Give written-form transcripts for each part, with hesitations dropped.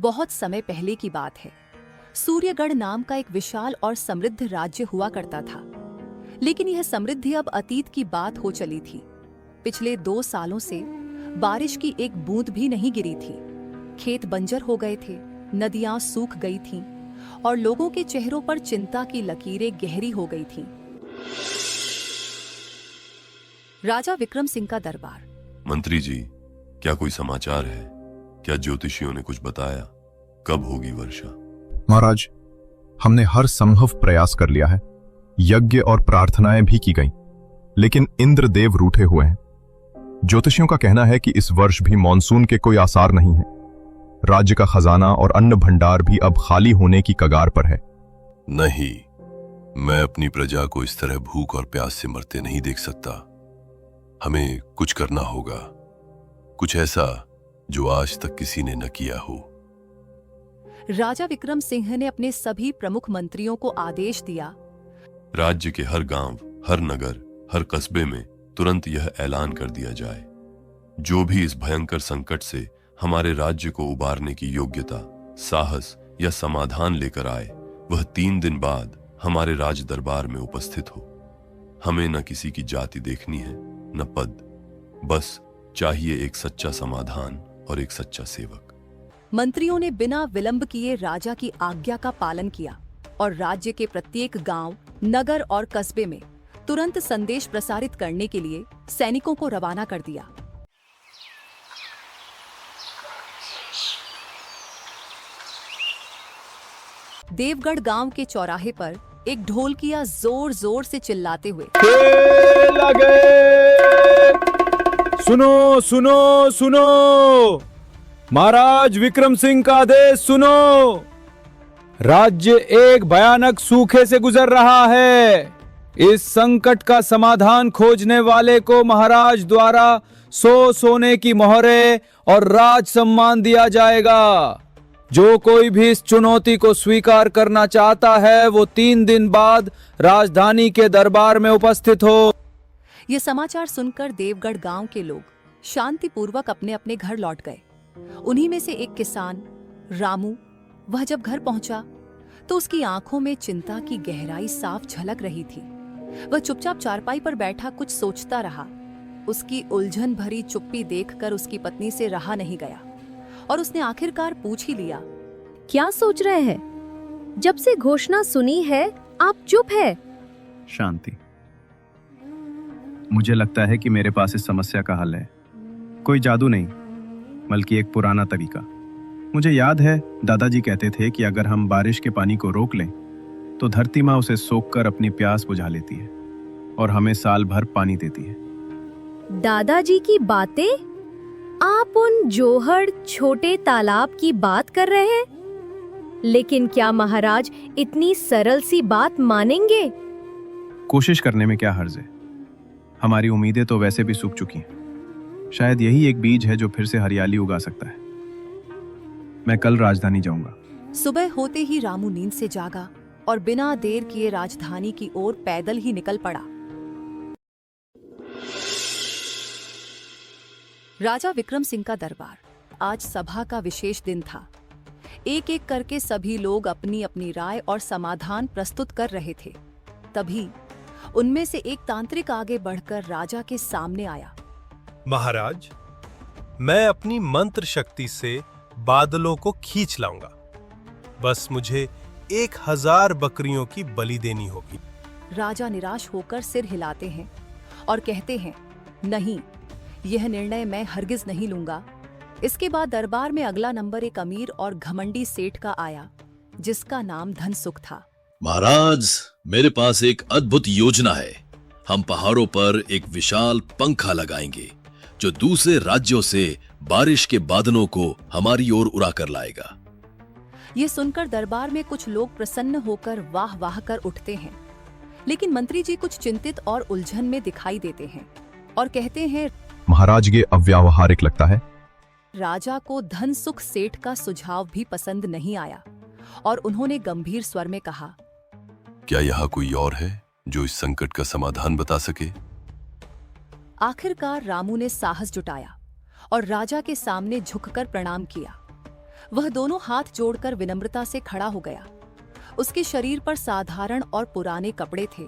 बहुत समय पहले की बात है। सूर्यगढ़ नाम का एक विशाल और समृद्ध राज्य हुआ करता था, लेकिन यह समृद्धि अब अतीत की बात हो चली थी। पिछले 2 सालों से बारिश की एक बूंद भी नहीं गिरी थी। खेत बंजर हो गए थे, नदियां सूख गई थीं और लोगों के चेहरों पर चिंता की लकीरें गहरी हो गई थीं। राजा विक्रम सिंह का दरबार। मंत्री जी, क्या कोई समाचार है? क्या ज्योतिषियों ने कुछ बताया? कब होगी वर्षा? महाराज, हमने हर संभव प्रयास कर लिया है। यज्ञ और प्रार्थनाएं भी की गईं, लेकिन इंद्रदेव रूठे हुए हैं। ज्योतिषियों का कहना है कि इस वर्ष भी मॉनसून के कोई आसार नहीं है। राज्य का खजाना और अन्न भंडार भी अब खाली होने की कगार पर है। नहीं, मैं अपनी प्रजा को इस तरह भूख और प्यास से मरते नहीं देख सकता। हमें कुछ करना होगा, कुछ ऐसा जो आज तक किसी ने न किया हो। राजा विक्रम सिंह ने अपने सभी प्रमुख मंत्रियों को आदेश दिया, राज्य के हर गांव, हर नगर, हर कस्बे में तुरंत यह ऐलान कर दिया जाए, जो भी इस भयंकर संकट से हमारे राज्य को उबारने की योग्यता, साहस या समाधान लेकर आए, वह 3 दिन बाद हमारे राज दरबार में उपस्थित हो। हमें न किसी की जाति देखनी है, न पद, बस चाहिए एक सच्चा समाधान और एक सच्चा सेवक। मंत्रियों ने बिना विलंब किए राजा की आज्ञा का पालन किया और राज्य के प्रत्येक गांव, नगर और कस्बे में तुरंत संदेश प्रसारित करने के लिए सैनिकों को रवाना कर दिया। देवगढ़ गांव के चौराहे पर एक ढोलकिया जोर जोर से चिल्लाते हुए, सुनो सुनो सुनो, महाराज विक्रम सिंह का आदेश सुनो। राज्य एक भयानक सूखे से गुजर रहा है। इस संकट का समाधान खोजने वाले को महाराज द्वारा 100 सोने की मोहरें और राज सम्मान दिया जाएगा। जो कोई भी इस चुनौती को स्वीकार करना चाहता है, वो 3 दिन बाद राजधानी के दरबार में उपस्थित हो। ये समाचार सुनकर देवगढ़ गांव के लोग शांतिपूर्वक अपने अपने घर लौट गए। उन्हीं में से एक किसान रामू, वह जब घर पहुंचा तो उसकी आंखों में चिंता की गहराई साफ झलक रही थी। वह चुपचाप चारपाई पर बैठा कुछ सोचता रहा। उसकी उलझन भरी चुप्पी देखकर उसकी पत्नी से रहा नहीं गया और उसने आखिरकार पूछ ही लिया, क्या सोच रहे हैं? जब से घोषणा सुनी है आप चुप है। शांति। मुझे लगता है कि मेरे पास इस समस्या का हल है। कोई जादू नहीं, बल्कि एक पुराना तरीका। मुझे याद है दादाजी कहते थे कि अगर हम बारिश के पानी को रोक लें तो धरती माँ उसे सोखकर अपनी प्यास बुझा लेती है और हमें साल भर पानी देती है। दादाजी की बातें? आप उन जोहड़ छोटे तालाब की बात कर रहे हैं? लेकिन क्या महाराज इतनी सरल सी बात मानेंगे? कोशिश करने में क्या हर्ज है? हमारी उम्मीदें तो वैसे भी सूख चुकी हैं। शायद यही एक बीज है जो फिर से हरियाली उगा सकता है। मैं कल राजधानी जाऊंगा। सुबह होते ही रामू नींद से जागा और बिना देर किए राजधानी की ओर पैदल ही निकल पड़ा। राजा विक्रम सिंह का दरबार। आज सभा का विशेष दिन था। एक एक करके सभी लोग अपनी अपनी राय और समाधान प्रस्तुत कर रहे थे। तभी उनमें से एक तांत्रिक आगे बढ़कर राजा के सामने आया। महाराज, मैं अपनी मंत्र शक्ति से बादलों को खींच लाऊंगा। बस मुझे 1000 बकरियों की बलि देनी होगी। राजा निराश होकर सिर हिलाते हैं और कहते हैं, नहीं, यह निर्णय मैं हरगिज नहीं लूंगा। इसके बाद दरबार में अगला नंबर एक अमीर और घमंडी सेठ का आया, जिसका नाम धनसुख था। महाराज, मेरे पास एक अद्भुत योजना है। हम पहाड़ों पर एक विशाल पंखा लगाएंगे जो दूसरे राज्यों से बारिश के बादलों को हमारी ओर उड़ा कर लाएगा। ये सुनकर दरबार में कुछ लोग प्रसन्न होकर वाह वाह कर उठते हैं, लेकिन मंत्री जी कुछ चिंतित और उलझन में दिखाई देते हैं और कहते हैं, महाराज, ये अव्यावहारिक लगता है। राजा को धनसुख सेठ का सुझाव भी पसंद नहीं आया और उन्होंने गंभीर स्वर में कहा, क्या यहाँ कोई और है जो इस संकट का समाधान बता सके? आखिरकार रामू ने साहस जुटाया और राजा के सामने झुककर प्रणाम किया। वह दोनों हाथ जोड़कर विनम्रता से खड़ा हो गया। उसके शरीर पर साधारण और पुराने कपड़े थे,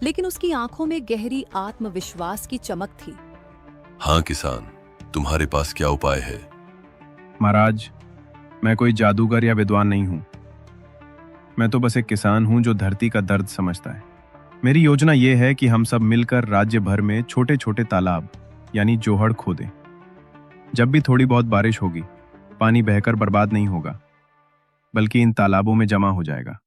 लेकिन उसकी आंखों में गहरी आत्मविश्वास की चमक थी। हाँ किसान, तुम्हारे पास क्या उपाय है? महाराज, मैं कोई जादूगर या विद्वान नहीं हूं। मैं तो बस एक किसान हूं जो धरती का दर्द समझता है। मेरी योजना यह है कि हम सब मिलकर राज्य भर में छोटे छोटे तालाब यानी जोहड़ खोदें। जब भी थोड़ी बहुत बारिश होगी, पानी बहकर बर्बाद नहीं होगा, बल्कि इन तालाबों में जमा हो जाएगा।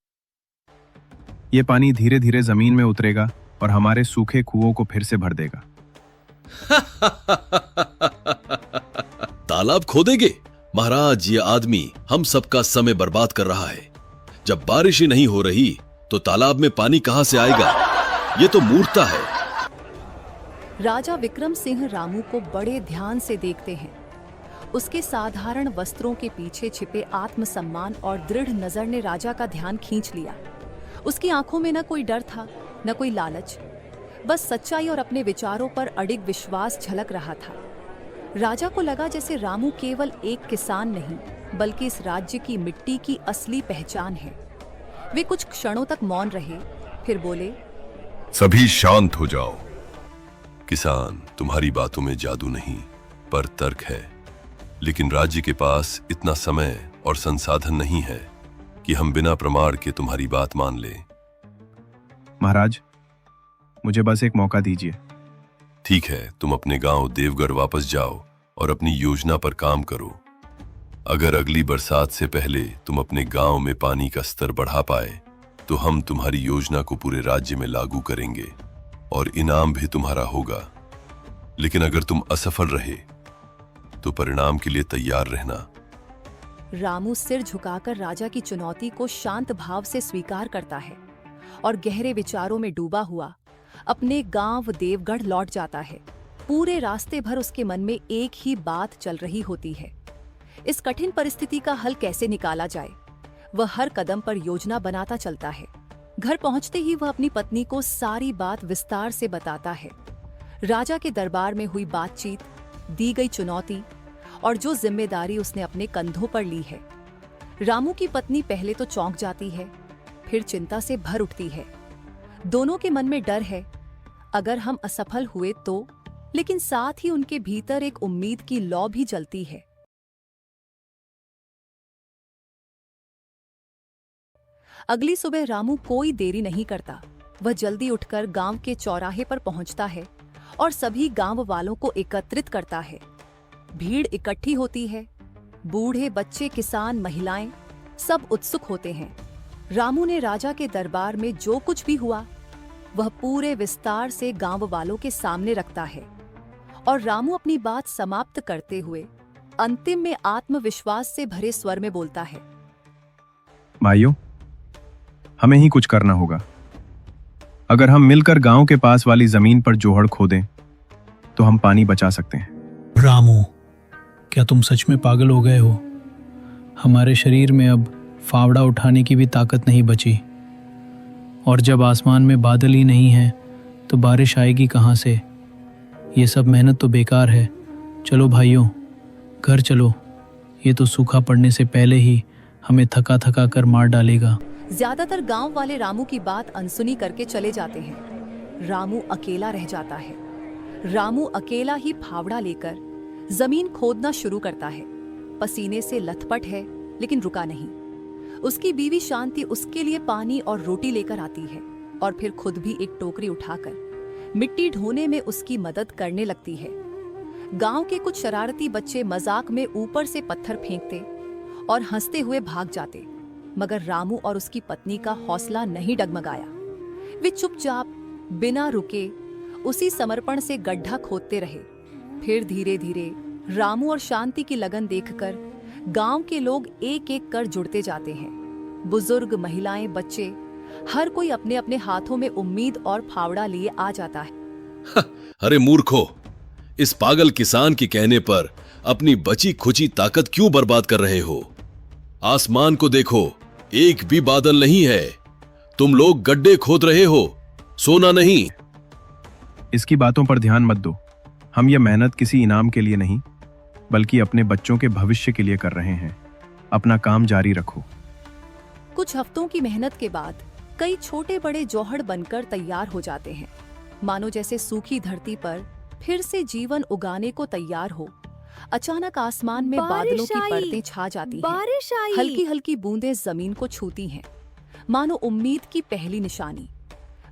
ये पानी धीरे धीरे जमीन में उतरेगा और हमारे सूखे कुओं को फिर से भर देगा। तालाब खोदेंगे? महाराज, ये आदमी हम सबका समय बर्बाद कर रहा है। जब बारिश ही नहीं हो रही तो तालाब में पानी कहां से आएगा? ये तो मूर्खता है। राजा विक्रम सिंह रामू को बड़े ध्यान से देखते हैं। उसके साधारण वस्त्रों के पीछे छिपे आत्मसम्मान और दृढ़ नजर ने राजा का ध्यान खींच लिया। उसकी आंखों में न कोई डर था, न कोई लालच, बस सच्चाई और अपने विचारों पर अडिग विश्वास झलक रहा था। राजा को लगा जैसे रामू केवल एक किसान नहीं, बल्कि इस राज्य की मिट्टी की असली पहचान है। वे कुछ क्षणों तक मौन रहे, फिर बोले, सभी शांत हो जाओ। किसान, तुम्हारी बातों में जादू नहीं पर तर्क है, लेकिन राज्य के पास इतना समय और संसाधन नहीं है कि हम बिना प्रमाण के तुम्हारी बात मान लें। महाराज, मुझे बस एक मौका दीजिए। ठीक है, तुम अपने गांव देवगढ़ वापस जाओ और अपनी योजना पर काम करो। अगर अगली बरसात से पहले तुम अपने गांव में पानी का स्तर बढ़ा पाए तो हम तुम्हारी योजना को पूरे राज्य में लागू करेंगे और इनाम भी तुम्हारा होगा। लेकिन अगर तुम असफल रहे तो परिणाम के लिए तैयार रहना। रामू सिर झुकाकर राजा की चुनौती को शांत भाव से स्वीकार करता है और गहरे विचारों में डूबा हुआ अपने गांव देवगढ़ लौट जाता है। पूरे रास्ते भर उसके मन में एक ही बात चल रही होती है, इस कठिन परिस्थिति का हल कैसे निकाला जाए। वह हर कदम पर योजना बनाता चलता है। घर पहुंचते ही वह अपनी पत्नी को सारी बात विस्तार से बताता है। राजा के दरबार में हुई बातचीत, दी गई चुनौती और जो जिम्मेदारी उसने अपने कंधों पर ली है। रामू की पत्नी पहले तो चौंक जाती है, फिर चिंता से भर उठती है। दोनों के मन में डर है, अगर हम असफल हुए तो, लेकिन साथ ही उनके भीतर एक उम्मीद की लौ भी जलती है। अगली सुबह रामू कोई देरी नहीं करता। वह जल्दी उठकर गांव के चौराहे पर पहुंचता है और सभी गांव वालों को एकत्रित करता है। भीड़ इकट्ठी होती है, बूढ़े, बच्चे, किसान, महिलाएं सब उत्सुक होते हैं। रामू ने राजा के दरबार में जो कुछ भी हुआ वह पूरे विस्तार से गांव वालों के सामने रखता है और रामू अपनी बात समाप्त करते हुए अंतिम में आत्मविश्वास से भरे स्वर में बोलता है, भाइयों, हमें ही कुछ करना होगा। अगर हम मिलकर गांव के पास वाली जमीन पर जोहड़ खोदें तो हम पानी बचा सकते हैं। रामू, क्या तुम सच में पागल हो गए हो? हमारे शरीर में अब फावड़ा उठाने की भी ताकत नहीं बची, और जब आसमान में बादल ही नहीं है तो बारिश आएगी कहाँ से? ये सब मेहनत तो बेकार है। चलो भाइयों, घर चलो, ये तो सूखा पड़ने से पहले ही हमें थका थका कर मार डालेगा। ज्यादातर गांव वाले रामू की बात अनसुनी करके चले जाते हैं। रामू अकेला रह जाता है। रामू अकेला ही फावड़ा लेकर जमीन खोदना शुरू करता है। पसीने से लथपथ है, लेकिन रुका नहीं। उसकी बीवी शांति उसके लिए पानी और रोटी लेकर आती है और फिर खुद भी एक टोकरी उठाकर मिट्टी ढोने में उसकी मदद करने लगती है। गांव के कुछ शरारती बच्चे मजाक में ऊपर से पत्थर फेंकते और हंसते हुए भाग जाते, मगर रामू और उसकी पत्नी का हौसला नहीं डगमगाया। वे चुपचाप बिना रुके उसी समर्पण से गड्ढा खोदते रहे। फिर धीरे धीरे रामू और शांति की लगन देखकर गांव के लोग एक एक कर जुड़ते जाते हैं। बुजुर्ग, महिलाएं, बच्चे, हर कोई अपने अपने हाथों में उम्मीद और फावड़ा लिए आ जाता है। अरे मूर्खो, इस पागल किसान के कहने पर अपनी बची खुची ताकत क्यों बर्बाद कर रहे हो? आसमान को देखो, एक भी बादल नहीं है। तुम लोग गड्ढे खोद रहे हो, सोना नहीं। इसकी बातों पर ध्यान मत दो। हम ये मेहनत किसी इनाम के लिए नहीं, बल्कि अपने बच्चों के भविष्य के लिए कर रहे हैं। अपना काम जारी रखो। कुछ हफ्तों की मेहनत के बाद कई छोटे बड़े जौहड़ बनकर तैयार हो जाते हैं, मानो जैसे सूखी धरती पर फिर से जीवन उगाने को तैयार हो। अचानक आसमान में बादलों की परतें छा जाती हैं। बारिश आई। हल्की हल्की बूंदें जमीन को छूती हैं, मानो उम्मीद की पहली निशानी।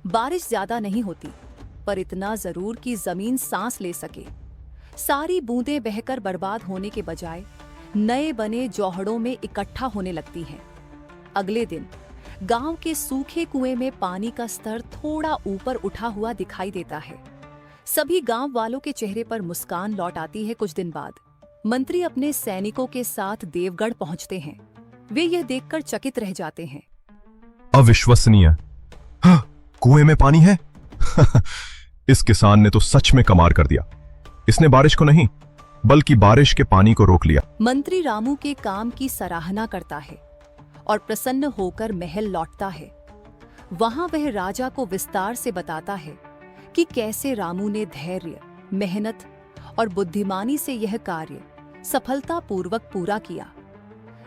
बारिश ज्यादा नहीं होती, पर इतना जरूर कि जमीन सांस ले सके। सारी बूंदें बहकर बर्बाद होने के बजाय नए बने जौहड़ों में इकट्ठा होने लगती हैं। अगले दिन गांव के सूखे कुएं में पानी का स्तर थोड़ा ऊपर उठा हुआ दिखाई देता है। सभी गांव वालों के चेहरे पर मुस्कान लौट आती है। कुछ दिन बाद मंत्री अपने सैनिकों के साथ देवगढ़ पहुंचते हैं। वे यह देखकर चकित रह जाते हैं। अविश्वसनीय, कुएं में पानी है। इस किसान ने तो सच में कमाल कर दिया। इसने बारिश को नहीं बल्कि बारिश के पानी को रोक लिया। मंत्री रामू के काम की सराहना करता है और प्रसन्न होकर महल लौटता है। वहां वह राजा को विस्तार से बताता है कि कैसे रामू ने धैर्य, मेहनत और बुद्धिमानी से यह कार्य सफलतापूर्वक पूरा किया।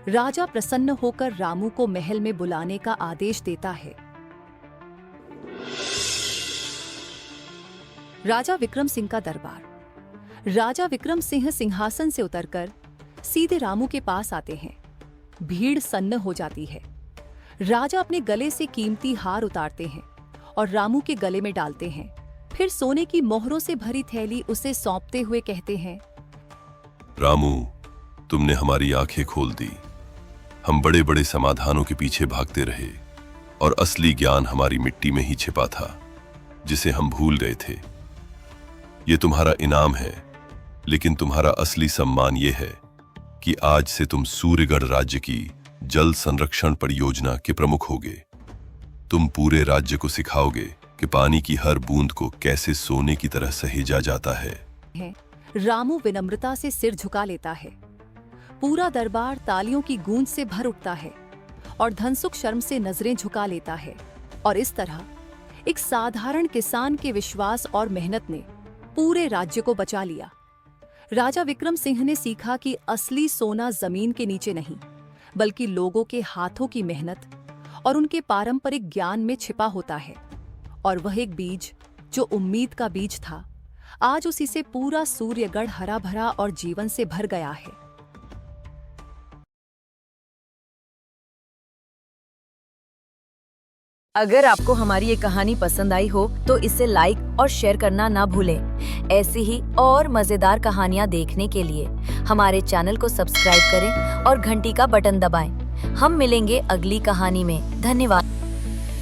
राजा प्रसन्न होकर रामू को महल में बुलाने का आदेश देता है। राजा विक्रम सिंह का दरबार। राजा विक्रम सिंह सिंहासन से उतरकर सीधे रामू के पास आते हैं। भीड़ सन्न हो जाती है। राजा अपने गले से कीमती हार उतारते हैं और रामू के गले में डालते हैं। फिर सोने की मोहरों से भरी थैली उसे सौंपते हुए कहते हैं, रामू, तुमने हमारी आंखें खोल दी। हम बड़े बड़े समाधानों के पीछे भागते रहे और असली ज्ञान हमारी मिट्टी में ही छिपा था, जिसे हम भूल गए थे। ये तुम्हारा इनाम है, लेकिन तुम्हारा असली सम्मान ये है कि आज से तुम सूर्यगढ़ राज्य की जल संरक्षण परियोजना के प्रमुख होगे। तुम पूरे राज्य को सिखाओगे कि पानी की हर बूंद को कैसे सोने की तरह सहेजा जाता है। रामू विनम्रता से सिर झुका लेता है। पूरा दरबार तालियों की गूंज से भर उठता है और धनसुख शर्म से नजरें झुका लेता है। और इस तरह एक साधारण किसान के विश्वास और मेहनत ने पूरे राज्य को बचा लिया। राजा विक्रम सिंह ने सीखा कि असली सोना जमीन के नीचे नहीं, बल्कि लोगों के हाथों की मेहनत और उनके पारंपरिक ज्ञान में छिपा होता है। और वह एक बीज जो उम्मीद का बीज था, आज उसी से पूरा सूर्यगढ़ हरा भरा और जीवन से भर गया है। अगर आपको हमारी ये कहानी पसंद आई हो तो इसे लाइक और शेयर करना ना भूलें। ऐसी ही और मजेदार कहानियाँ देखने के लिए हमारे चैनल को सब्सक्राइब करें और घंटी का बटन दबाएं। हम मिलेंगे अगली कहानी में। धन्यवाद।